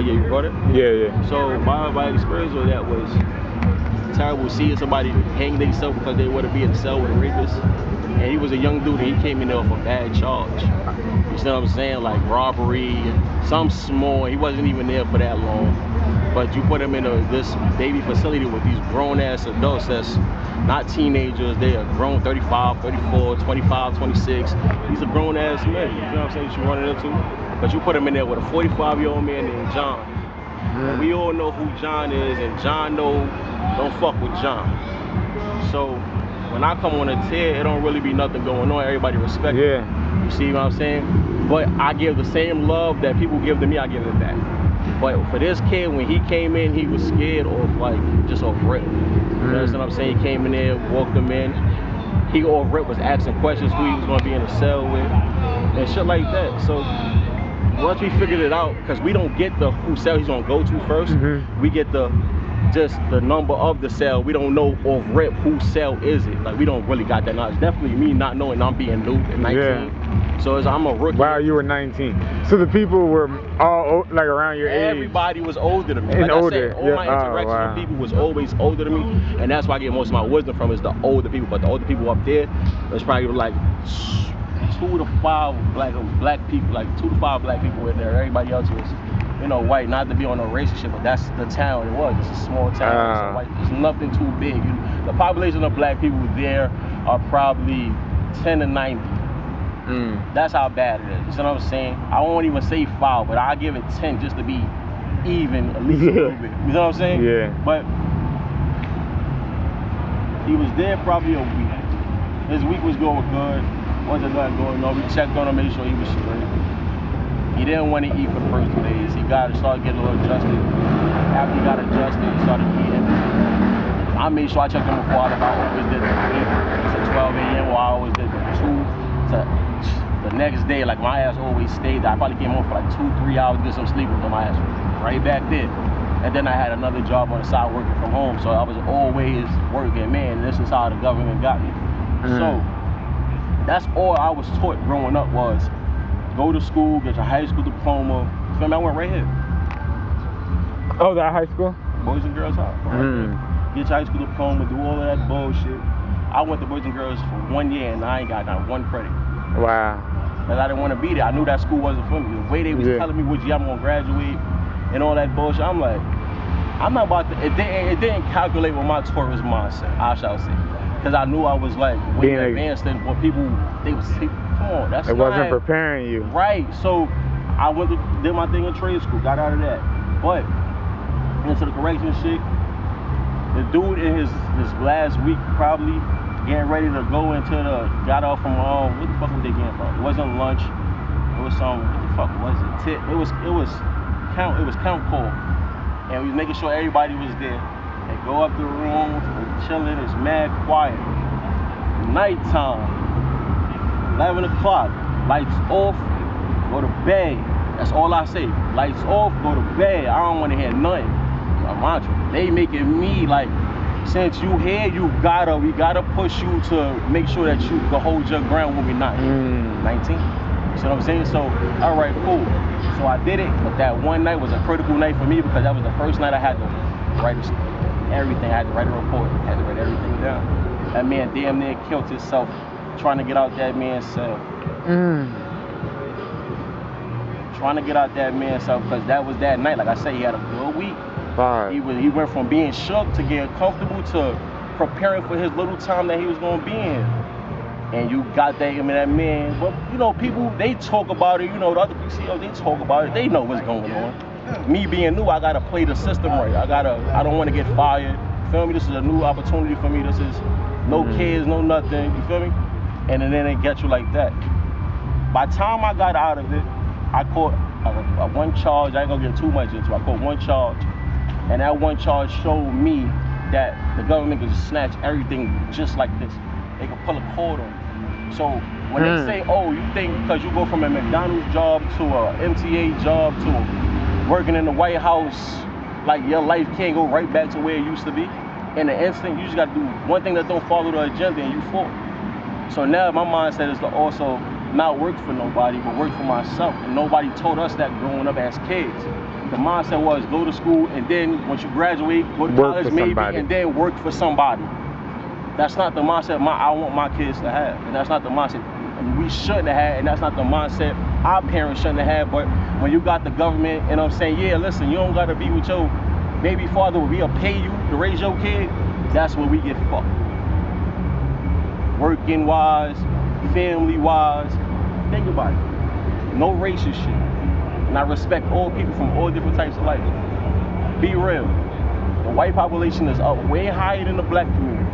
yeah, you got it? Yeah. So my experience with that was terrible, seeing somebody hang themselves because they want to be in a cell with a rapist. And he was a young dude and he came in there with a bad charge. You see what I'm saying? Like robbery, some small, he wasn't even there for that long. But you put him in this baby facility with these grown ass adults that's not teenagers, they are grown 35, 34, 25, 26. These are grown ass men, you know what I'm saying, that you're running into. But you put him in there with a 45-year-old man named John. And we all know who John is, and John don't fuck with John. So when I come on a tear, it don't really be nothing going on. Everybody respect me. You see what I'm saying? But I give the same love that people give to me, I give it back. But for this kid, when he came in, he was scared off, like, just off rip. You understand what I'm saying? He came in there, walked him in. He off rip was asking questions who he was going to be in a cell with and shit like that. So once we figured it out, because we don't get the who cell he's going to go to first, we get just the number of the cell. We don't know off rip whose cell is it. Like, we don't really got that knowledge. Definitely me not knowing I'm being new at 19. So I'm a rookie. Wow, you were 19. So the people were all like around your age? Everybody was older than me. And like older. I said, all my interactions with people was always older than me. And that's why I get most of my wisdom from is the older people. But the older people up there, there's probably like 2 to 5 black people, like 2 to 5 black people in there. Everybody else was, you know, white. Not to be on no racist shit, but that's the town it was. It's a small town. It's nothing too big. The population of black people there are probably 10 to 90. That's how bad it is. You know what I'm saying? I won't even say 5, but I'll give it 10 just to be even at least a little bit. You know what I'm saying? Yeah. But he was there probably a week. His week was going good. Wasn't nothing going on. We checked on him, made sure he was straight. He didn't want to eat for the first 2 days. He started getting a little adjusted. After he got adjusted, he started eating. I made sure I checked him before I always did 8 to 12 a.m. or I always did 2 to the next day. Like, my ass always stayed there. I probably came home for like 2-3 hours to get some sleep, and my ass was right back there. And then I had another job on the side working from home, so I was always working. Man, this is how the government got me. So that's all I was taught growing up was go to school, get your high school diploma. So I went right here. Oh, that high school? Boys and Girls High. Get your high school diploma, do all of that bullshit. I went to Boys and Girls for 1 year and I ain't got not 1 credit. Wow. Because I didn't want to be there. I knew that school wasn't for me. The way they was telling me which year I'm gonna graduate and all that bullshit, I'm like, I'm not about to. It didn't calculate with my tourist mindset, I shall say. Because I knew I was like way advanced than what people, they would say, come on, that's it wasn't preparing you. Right. So I went to did my thing in trade school, got out of that. But into the correction shit, the dude in his last week probably getting ready to go into got off from what the fuck was they getting from? It wasn't lunch. It was some, what the fuck was it? It was count call. And we was making sure everybody was there. They go up the room, we're chilling, it's mad quiet. Nighttime, 11 o'clock, lights off, go to bed. That's all I say. Lights off, go to bed. I don't want to hear nothing. My mantra. They making me like, since you here, we gotta push you to make sure that you can hold your ground when we're not here. 19. You see what I'm saying? So, all right, cool. So I did it, but that one night was a critical night for me because that was the first night I had to write everything. I had to write a report. I had to write everything down. That man damn near killed himself trying to get out that man's cell. Trying to get out that man's cell because that was that night. Like I said, he had a good week. He went from being shook to getting comfortable to preparing for his little time that he was going to be in. And you got that, that man. But, you know, people, they talk about it. You know, the other PCOs, they talk about it. They know what's going on. Me being new, I got to play the system right. I don't want to get fired. You feel me? This is a new opportunity for me. This is no kids, no nothing. You feel me? And then they get you like that. By the time I got out of it, I caught one charge. I ain't going to get too much into it. I caught one charge. And that one charge showed me that the government could just snatch everything just like this. They could pull a cord on you. So when they say, oh, you think because you go from a McDonald's job to a MTA job to working in the White House, like your life can't go right back to where it used to be? In an instant, you just got to do one thing that don't follow the agenda and you fall. So now my mindset is to also not work for nobody, but work for myself. And nobody told us that growing up as kids. The mindset was go to school and then once you graduate, go to Work college for maybe, somebody. and then work for somebody. That's not the mindset I want my kids to have, and that's not the mindset we shouldn't have had, and that's not the mindset our parents shouldn't have had. But when you got the government, and I'm saying, yeah, listen, you don't gotta be with your baby father, we'll pay you to raise your kid. That's where we get fucked. Working wise, family wise. Think about it. No racist shit. And I respect all people from all different types of life. Be real. The white population is up way higher than the black community.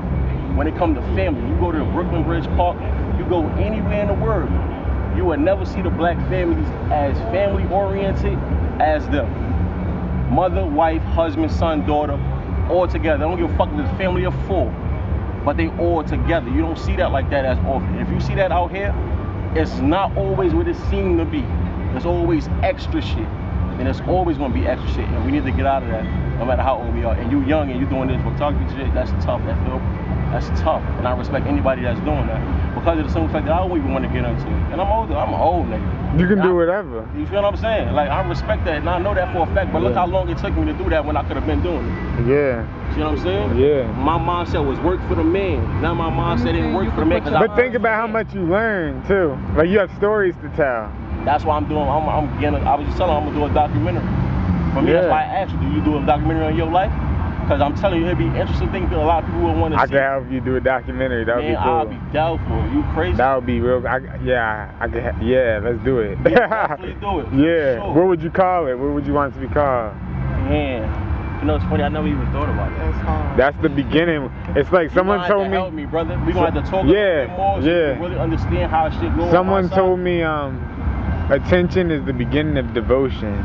When it comes to family, you go to the Brooklyn Bridge Park, you go anywhere in the world, you will never see the black families as family oriented as them. Mother, wife, husband, son, daughter, all together. I don't give a fuck if it's a family of 4, but they all together. You don't see that like that as often. If you see that out here, it's not always what it seemed to be. There's always extra shit, and it's always gonna be extra shit, and we need to get out of that, no matter how old we are. And you young and you doing this photography shit, that's tough. That's tough, and I respect anybody that's doing that because of the simple fact that I don't even want to get into it. And I'm older. I'm an old nigga. You can do whatever. You feel what I'm saying? Like, I respect that, and I know that for a fact. But look how long it took me to do that when I could have been doing it. Yeah. See what I'm saying? Yeah. My mindset was work for the man. Now my mindset didn't work for the man. But think about how much you learn too. Like you have stories to tell. That's why I'm doing. I'm getting. I was just telling him I'm gonna do a documentary. For me, that's why I asked you, do you do a documentary on your life? Because I'm telling you, it'd be interesting thing that a lot of people would want to see. I could help you do a documentary. That would be cool. I'll be doubtful. You crazy? That would be real. Yeah, let's do it. Yeah, definitely do it. Yeah. Sure. What would you call it? What would you want it to be called? Man, you know, it's funny. I never even thought about that. That's hard. That's the beginning. It's like someone told me. Help me, brother. We gonna have to talk a little bit more so you can really understand how shit goes. Someone told me attention is the beginning of devotion.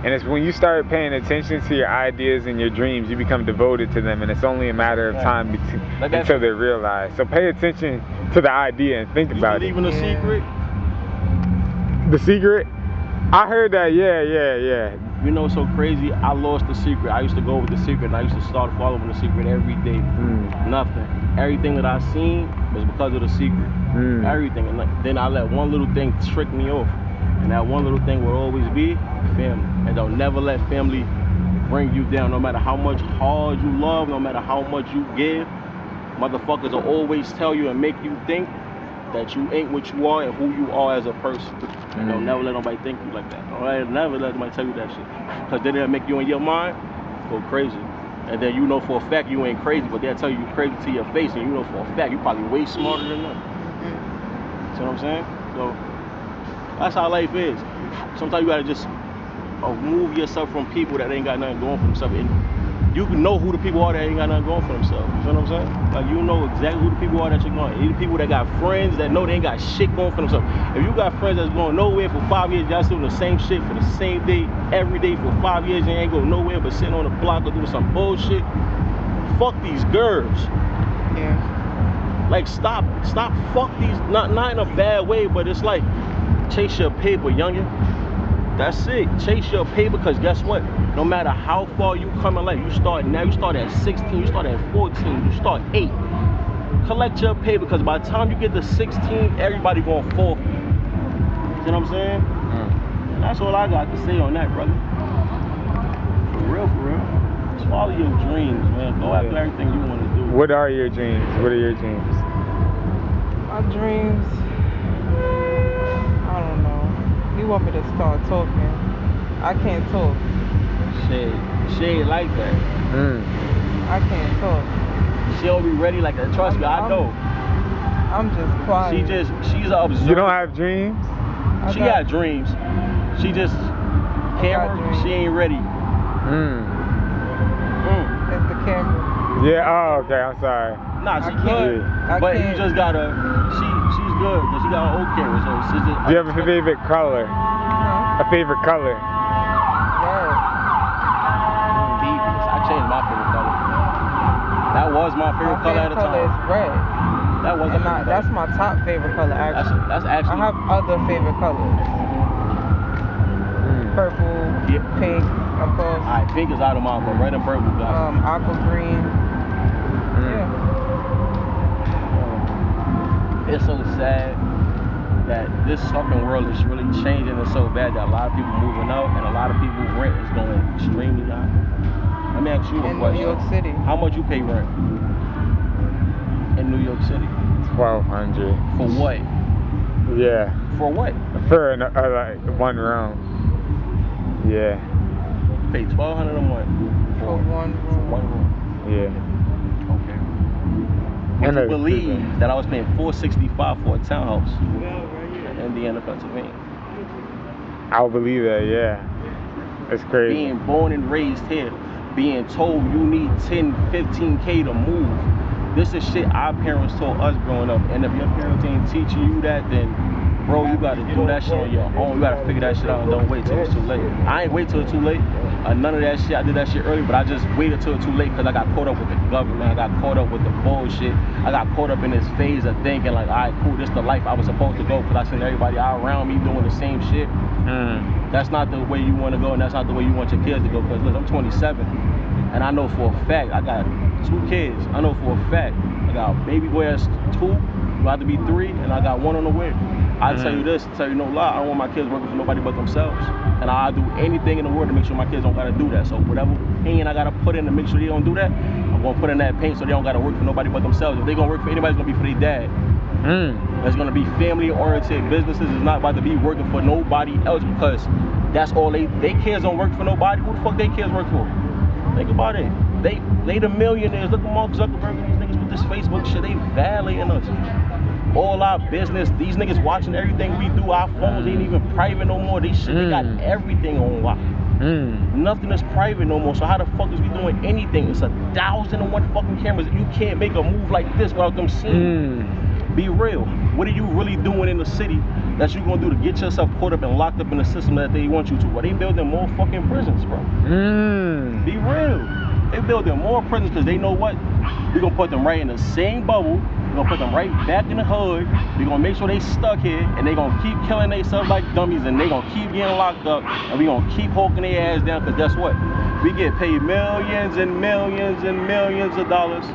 And it's when you start paying attention to your ideas and your dreams, you become devoted to them, and it's only a matter of time until they're realized. So pay attention to the idea and think about it. You believe in The Secret? The Secret? I heard that, yeah. You know, so crazy, I lost The Secret. I used to go with The Secret, and I used to start following The Secret every day. Nothing. Everything that I seen was because of The Secret. Everything. And then I let one little thing trick me off. And that one little thing will always be family. And don't never let family bring you down. No matter how much hard you love, no matter how much you give, motherfuckers will always tell you and make you think that you ain't what you are and who you are as a person. And don't never let nobody think you like that. Don't never let nobody tell you that shit. Because then they'll make you in your mind go crazy. And then you know for a fact you ain't crazy, but they'll tell you you're crazy to your face, and you know for a fact you probably way smarter than them. See what I'm saying? So that's how life is. Sometimes you gotta just remove yourself from people that ain't got nothing going for themselves. And you can know who the people are that ain't got nothing going for themselves. You know what I'm saying? Like, you know exactly who the people are that you're going. These people that got friends that know they ain't got shit going for themselves. If you got friends that's going nowhere for 5 years, y'all still doing the same shit for the same day, every day for 5 years, and ain't going nowhere but sitting on the block or doing some bullshit. Fuck these girls. Yeah. Like, stop fuck these, not in a bad way, but it's like, chase your paper, youngin'. That's it. Chase your paper, because guess what? No matter how far you come in life, you start now, you start at 16, you start at 14, you start 8. Collect your paper, because by the time you get to 16, everybody gonna fall. You know what I'm saying? And that's all I got to say on that, brother. For real. Just follow your dreams, man. Go after everything you want to do. What are your dreams? What are your dreams? My dreams, I don't know. You want me to start talking? I can't talk. She ain't like that. I can't talk. She don't be ready like that. Trust me, I know. I'm just quiet. She's an observer. You don't have dreams? She got dreams. She just camera. She ain't ready. It's the camera. Yeah. Oh, okay. I'm sorry. Nah, she good. But you just gotta. She's good, but she got an old camera. So she's just. Do you have a favorite color? A favorite color? Red. I changed my favorite color. That was my favorite color at the time. My favorite color is red. That was that's my top favorite color, actually. That's actually. I have other favorite colors. Purple, pink, of course. Alright, pink is out of mine, but red and purple got aqua green. Yeah. It's so sad. that this fucking world is really changing and so bad that a lot of people moving out and a lot of people's rent is going extremely high. Let me ask you a question. In New York City. How much you pay rent in New York City? $1,200. For what? Yeah. For what? For like one room. Yeah. You pay $1,200 a month For one room. One room. Yeah. Okay. Would you believe that I was paying $465 for a townhouse in Indiana, Pennsylvania? I'll believe that, yeah. It's crazy. Being born and raised here, being told you need 10, 15K to move. This is shit our parents told us growing up. And if your parents ain't teaching you that, then bro, you gotta do that shit on your own. You gotta figure that shit out and don't wait till it's too late. I ain't wait till it's too late. None of that shit. I did that shit early, but I just waited till it's too late because I got caught up with the government. I got caught up with the bullshit. I got caught up in this phase of thinking like, all right, cool, this the life I was supposed to go because I seen everybody out around me doing the same shit. That's not the way you want to go, and that's not the way you want your kids to go. Because look, I'm 27, and I know for a fact I got 2 kids. I know for a fact I got a baby boy that's 2, about to be 3, and I got 1 on the way. I tell you this, tell you no lie, I don't want my kids working for nobody but themselves. And I'll do anything in the world to make sure my kids don't gotta do that. So whatever pain I gotta put in to make sure they don't do that, I'm gonna put in that pain so they don't gotta work for nobody but themselves. If they gonna work for anybody, it's gonna be for their dad. It's gonna be family-oriented businesses. It's not about to be working for nobody else because that's all they kids don't work for nobody. Who the fuck they kids work for? Think about it. They the millionaires. Look at Mark Zuckerberg and these niggas with this Facebook shit. They violating us. All our business, these niggas watching everything we do. Our phones ain't even private no more. They got everything on lock. Nothing is private no more. So how the fuck is we doing anything? It's 1,001 fucking cameras. You can't make a move like this without them seeing. Be real. What are you really doing in the city that you gonna do to get yourself caught up and locked up in the system that they want you to? Well, they building more fucking prisons, bro. Be real. They building more prisons because they know what? We're gonna put them right in the same bubble. We're gonna put them right back in the hood. We're gonna make sure they stuck here and they gonna keep killing themselves like dummies and they gonna keep getting locked up and we gonna keep hawking their ass down because guess what? We get paid millions and millions and millions of dollars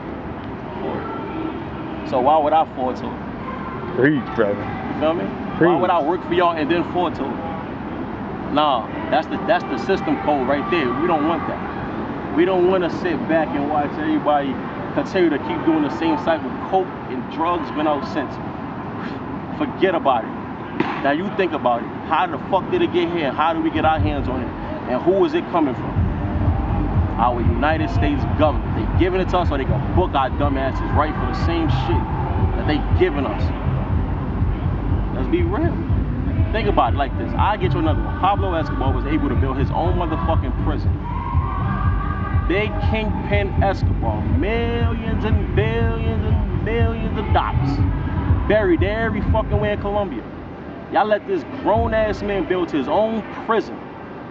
for it. So why would I fall to it? Preach, brother. You feel me? Preach. Why would I work for y'all and then fall to it? Nah, that's the system code right there. We don't want that. We don't want to sit back and watch everybody continue to keep doing the same cycle. Coke and drugs been out since. Forget about it. Now you think about it. How the fuck did it get here? How do we get our hands on it? And who is it coming from? Our United States government. They giving it to us so they can book our dumb asses right for the same shit that they giving us. Let's be real. Think about it like this. I get you another one. Pablo Escobar was able to build his own motherfucking prison. Big Kingpin Escobar, millions and billions and millions of dollars buried every fucking way in Colombia. Y'all let this grown ass man build his own prison.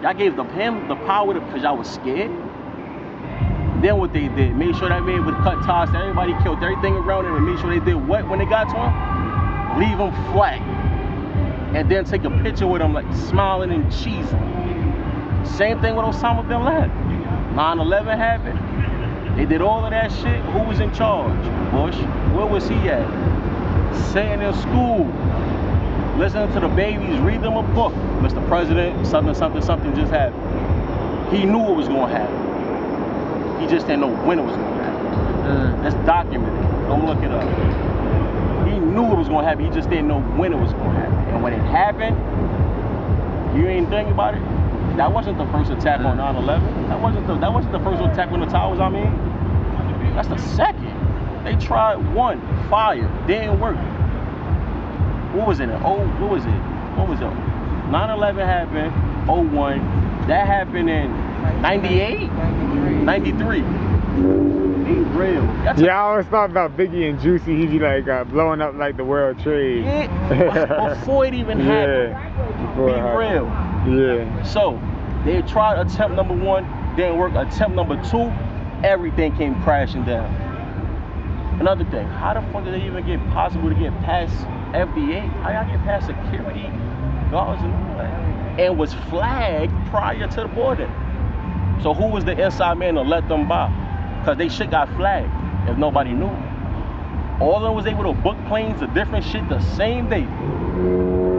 Y'all gave him the power because y'all was scared. Then what they did, made sure that man would cut ties to everybody, killed everything around him, and made sure they did what when they got to him? Leave him flat. And then take a picture with him like smiling and cheesing. Same thing with Osama bin Laden. 9/11 happened. They did all of that shit. Who was in charge? Bush. Where was he at? Sitting in school. Listening to the babies read them a book. Mr. President, something, something, something just happened. He knew what was going to happen. He just didn't know when it was going to happen. It's documented. Go look it up. He knew it was going to happen. He just didn't know when it was going to happen. And when it happened, you ain't thinking about it. That wasn't the first attack on 9/11. That wasn't the first attack on the towers. I mean, that's the second. They tried one, fire, didn't work. What was it? What was it? 9/11 happened. 01. That happened in 98, 93. Be real. Yeah, I always thought about Biggie and Juicy. He'd be like blowing up like the World Trade. Yeah, before it even happened. Be real. Yeah. So they tried attempt number 1, didn't work. Attempt number 2, everything came crashing down. Another thing, how the fuck did they even get possible to get past FDA? How y'all get past security guards and all that? And was flagged prior to the boarding. So who was the inside man to let them by? Because they shit got flagged if nobody knew. All of them was able to book planes to different shit the same day.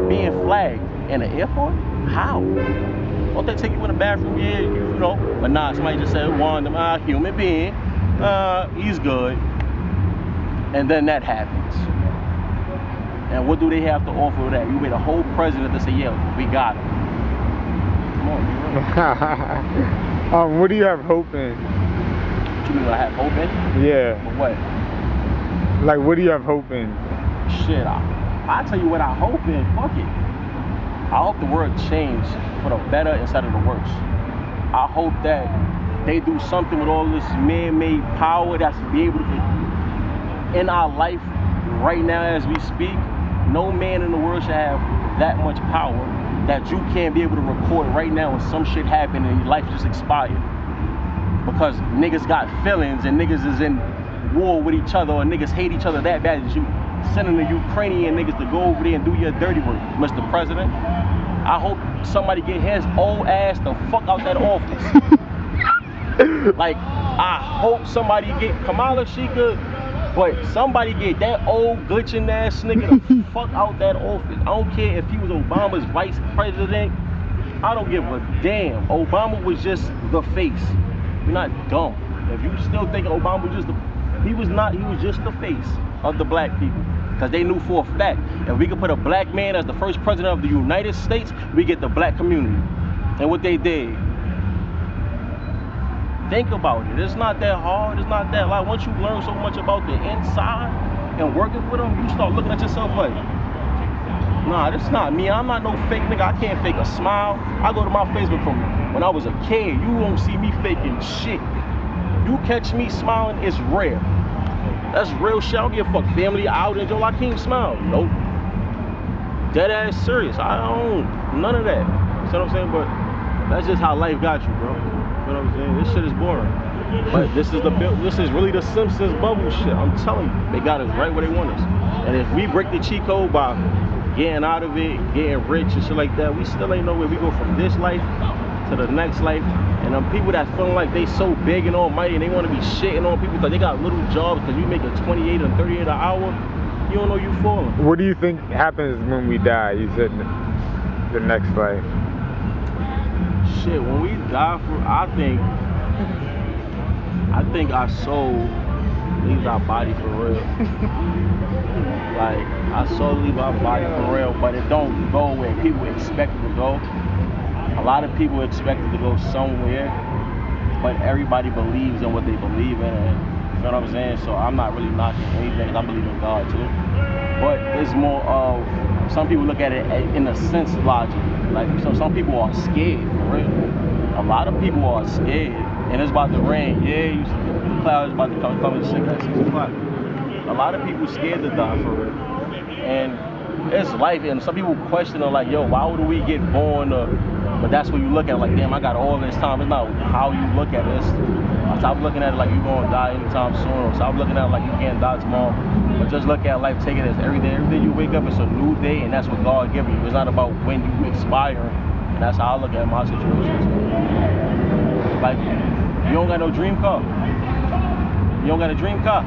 being flagged in an airport? How? Don't they take you in the bathroom? Yeah, you know. But nah, somebody just said, Juan, human being. He's good. And then that happens. And what do they have to offer with that? You made a whole president to say, yeah, we got him. Come on, What do you have hope in? What you mean I have hope in? Yeah. For what? Like, what do you have hope in? Shit, I'll tell you what I hope in. Fuck it. I hope the world change for the better instead of the worse. I hope that they do something with all this man-made power that's be able to, in our life right now as we speak, no man in the world should have that much power that you can't be able to record right now when some shit happened and your life just expired. Because niggas got feelings and niggas is in war with each other, or niggas hate each other that bad that you sending the Ukrainian niggas to go over there and do your dirty work, Mr. President. I hope somebody get his old ass the fuck out that office. Like, I hope somebody get Kamala, she could, but somebody get that old glitching ass nigga the fuck out that office. I don't care if he was Obama's vice president. I don't give a damn. Obama was just the face. You're not dumb. If you still think Obama was just the, he was not, he was just the face of the black people. Because they knew for a fact, if we could put a black man as the first president of the United States, we get the black community. And what they did. Think about it. It's not that hard. It's not that, like, once you learn so much about the inside and working for them, you start looking at yourself like, nah, this not me. I'm not no fake nigga. I can't fake a smile. I go to my Facebook from when I was a kid. You won't see me faking shit. You catch me smiling, it's rare. That's real shit. I don't give a fuck. Family out and Joe Lakeem smile. Nope. Dead ass serious. I don't. None of that. You see what I'm saying? But that's just how life got you, bro. You know what I'm saying? This shit is boring. But this is really the Simpsons bubble shit. I'm telling you. They got us right where they want us. And if we break the cheat code by getting out of it, getting rich and shit like that, we still ain't know where we go from this life to the next life. And them people that feeling like they so big and almighty and they want to be shitting on people because they got little jobs because you make a 28 and 38 an hour, you don't know you falling. What do you think happens when we die? You said the next life. Shit, when we die, I think our soul leaves our body for real. Like, our soul leaves our body for real, but it don't go where people expect it to go. A lot of people expect it to go somewhere, but everybody believes in what they believe in, and you know what I'm saying? So I'm not really knocking anything, I believe in God too. But it's more of, some people look at it in a sense logic. Like, so some people are scared, for real. A lot of people are scared, and it's about to rain. Yeah, the clouds about to come at 6 o'clock. A lot of people scared to die, for real. And it's life, and some people question it like, yo, why would we get born? But that's what you look at, like, damn, I got all this time. It's not how you look at it. Stop looking at it like you're going to die anytime soon, or stop looking at it like you can't die tomorrow. But just look at life, take it as every day. Every day you wake up, it's a new day, and that's what God gives you. It's not about when you expire, and that's how I look at my situations. Like, you don't got no dream car. You don't got a dream car.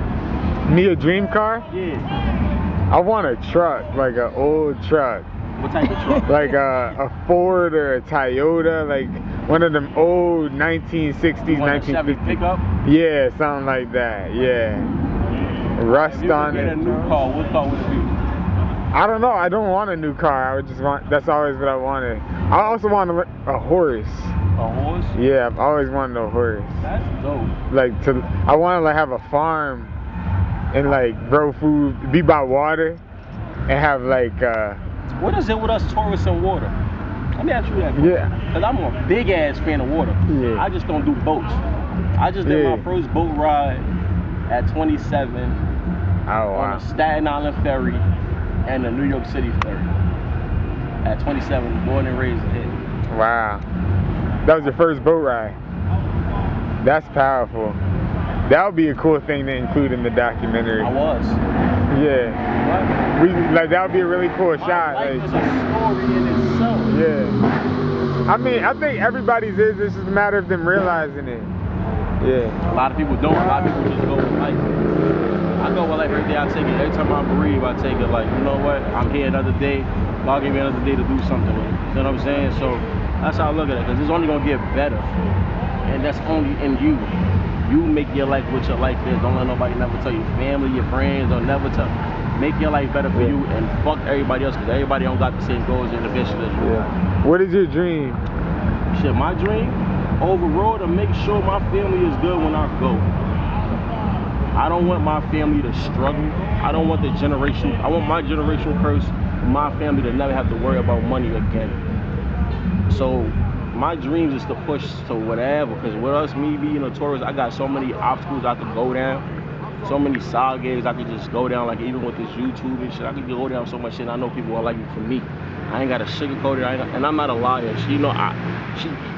Me a dream car? Yeah. I want a truck, like an old truck. What type of truck? Like a Ford or a Toyota, like one of them old 1960s, 1950s. Pickup? Yeah, something like that. Yeah. Rust on it. Get a new car. What car would it be? I don't know. I don't want a new car. I would just want. That's always what I wanted. I also want a horse. A horse? Yeah, I've always wanted a horse. That's dope. Like I want to like have a farm and like grow food, be by water, and have like. What is it with us tourists and water? Let me ask you that. Yeah. Because I'm a big ass fan of water. Yeah. I just don't do boats. I just did my first boat ride at 27 on a Staten Island ferry and a New York City ferry. At 27, born and raised here. Wow. That was your first boat ride. That's powerful. That would be a cool thing to include in the documentary. I was. Yeah. What? That would be a really cool shot. Life like, is a story in itself. Yeah. I mean, I think everybody's is. It's just a matter of them realizing it. Yeah. A lot of people don't. A lot of people just go with life. I go with life every day. I take it. Every time I'm bereaved, I take it like, you know what? I'm here another day. God gave me another day to do something with it. You know what I'm saying? So that's how I look at it, because it's only gonna get better. And that's only in you. You make your life what your life is. Don't let nobody never tell your family, your friends, or never tell. Make your life better for you and fuck everybody else, because everybody don't got the same goals and ambitions as you. Yeah. What is your dream? Shit, my dream overall to make sure my family is good when I go. I don't want my family to struggle. I don't want I want my generational curse, my family to never have to worry about money again. So my dreams is to push to whatever, because with us, me being a tourist, I got so many obstacles I could go down, so many side gigs I could just go down, like even with this YouTube and shit, I could go down so much shit, and I know people are like me for me. I ain't got to sugarcoat it, and I'm not a liar. She, you know,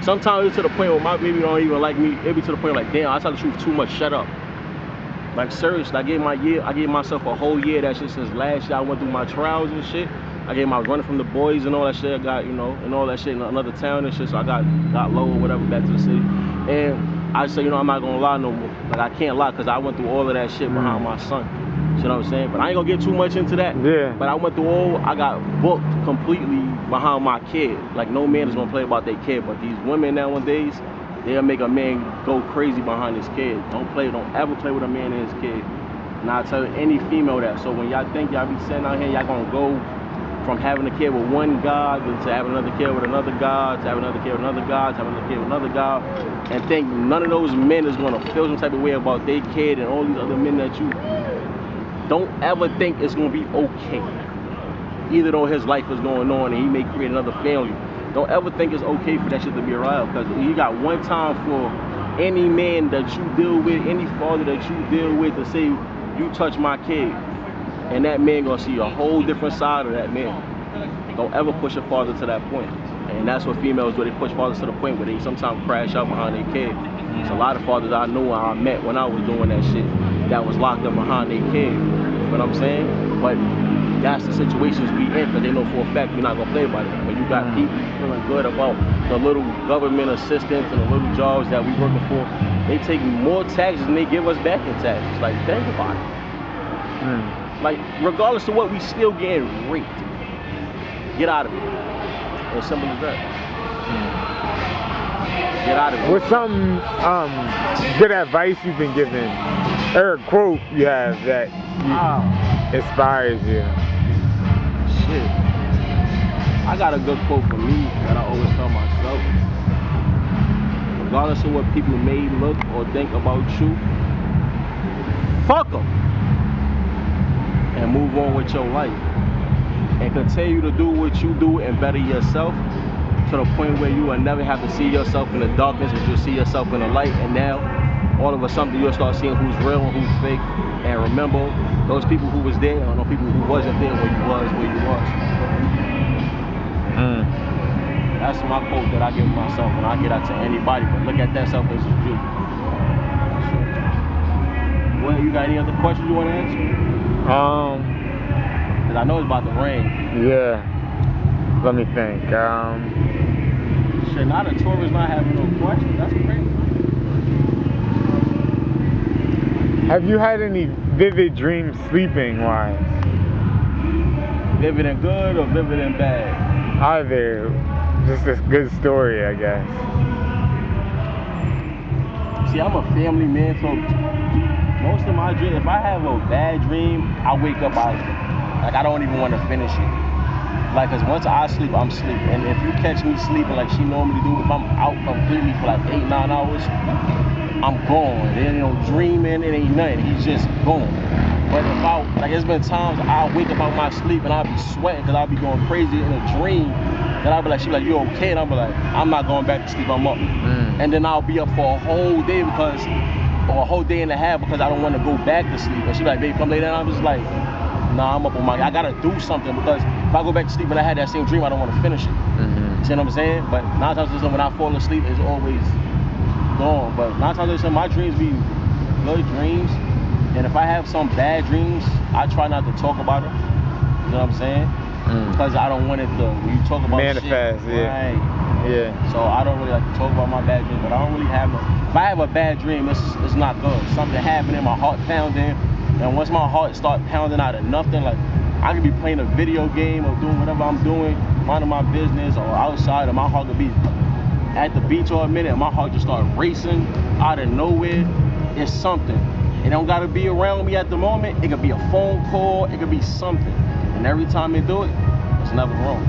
sometimes it's to the point where my baby don't even like me. It be to the point like, damn, I tell the truth too much, shut up. Like seriously, I gave myself a whole year. That shit since last year I went through my trials and shit. I was running from the boys and all that shit. I got, you know, and all that shit in another town and shit. So I got low or whatever back to the city. And I say, you know, I'm not gonna lie no more. Like I can't lie, because I went through all of that shit behind my son. You know what I'm saying? But I ain't gonna get too much into that. Yeah. But I went through I got booked completely behind my kid. Like no man is gonna play about their kid. But these women nowadays, they'll make a man go crazy behind his kid. Don't ever play with a man and his kid. And I tell any female that. So when y'all think y'all be sitting out here, y'all gonna go from having a kid with one guy to having another kid with another guy, to having another kid with another guy, to having another kid with another guy, and think none of those men is gonna feel some type of way about their kid and all these other men that you don't ever think it's gonna be okay. Either though his life is going on and he may create another family, don't ever think it's okay for that shit to be around, because you got one time for any man that you deal with, any father that you deal with, to say you touch my kid. And that man gonna see a whole different side of that man. Don't ever push a father to that point. And that's what females do. They push fathers to the point where they sometimes crash out behind their kid. There's a lot of fathers I knew and I met when I was doing that shit that was locked up behind their kid. You know what I'm saying? But that's the situations we in, because they know for a fact we're not gonna play about it. When you got people feeling good about the little government assistance and the little jobs that we working for, they take more taxes than they give us back in taxes. Like, think about it. Like, regardless of what, we still getting raped. Get out of it. As simple as that. Get out of it. What's some good advice you've been given, or a quote you have that inspires you? Shit. I got a good quote for me that I always tell myself. Regardless of what people may look or think about you, fuck them. And move on with your life. And continue to do what you do and better yourself, to the point where you will never have to see yourself in the darkness, but you'll see yourself in the light. And now, all of a sudden, you'll start seeing who's real and who's fake. And remember, those people who was there, or those people who wasn't there where you was. That's my quote that I give myself when I get out to anybody. But look at that self as you. Well, you got any other questions you want to answer? Cause I know it's about to rain. Yeah. Let me think. Shit, not a tourist not having no questions. That's crazy. Have you had any vivid dreams sleeping wise? Vivid and good or vivid and bad? Either. Just a good story, I guess. See, I'm a family man, so most of my dreams, if I have a bad dream, I wake up, I don't even want to finish it. Like, cause once I sleep, I'm asleep. And if you catch me sleeping like she normally do, if I'm out completely for like 8-9 hours, I'm gone. There ain't no dreaming, it ain't nothing. He's just gone. But if like, it's been times I'll wake up out my sleep and I'll be sweating because I'll be going crazy in a dream. Then I'll be like, she be like, you okay? And I'll be like, I'm not going back to sleep, I'm up. And then I'll be up for a whole day or a whole day and a half because I don't want to go back to sleep. And she be like, babe, come lay down. I'm just like, nah, I'm up on I gotta do something, because if I go back to sleep and I had that same dream, I don't want to finish it. You see what I'm saying? But 9 times out of 10, when I fall asleep, it's always gone. But 9 times out of 10, my dreams be good dreams. And if I have some bad dreams, I try not to talk about it. You know what I'm saying? Because I don't want it to, when you talk about manifest, shit, yeah. Right. Yeah. So I don't really like to talk about my bad dreams, but I don't really have if I have a bad dream, it's not good. Something happening, my heart pounding, and once my heart start pounding out of nothing, like I could be playing a video game or doing whatever I'm doing, minding my business, or outside, and my heart could be at the beach for a minute, and my heart just start racing out of nowhere. It's something. It don't gotta be around me at the moment. It could be a phone call. It could be something. And every time they do it, it's never wrong.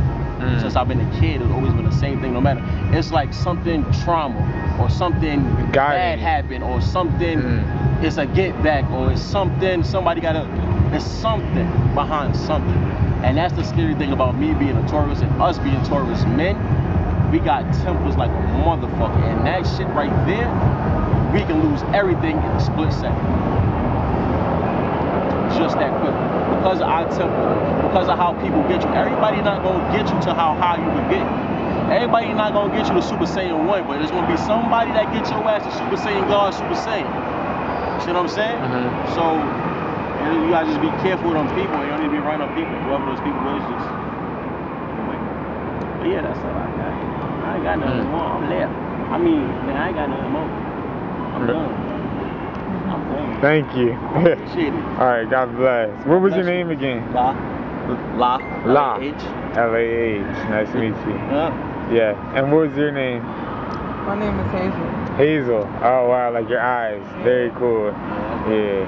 Since I've been a kid, it's always been the same thing. No matter, it's like something trauma or something bad happened or something. It's a get back or it's something. Somebody gotta. It's something behind something. And that's the scary thing about me being a Taurus and us being Taurus men. We got tempers like a motherfucker, and that shit right there, we can lose everything in a split second. Just that quick. Because of our temper, because of how people get you. Everybody not gonna get you to how high you can get. Everybody not gonna get you to Super Saiyan 1, but there's gonna be somebody that gets your ass to Super Saiyan God, Super Saiyan. See what I'm saying? So you gotta just be careful with them people. You don't need to be running up people. Whoever those people is, just. But yeah, that's all I got. I ain't got nothing more. I'm left. I mean, man, I ain't got nothing more. I'm done. I'm done. Thank you. Appreciate it. All right, God bless. What was your name again? La. L-A-H. Nice to meet you. Yeah. And what was your name? My name is Hazel. Hazel. Oh wow, like your eyes. Very cool. Yeah.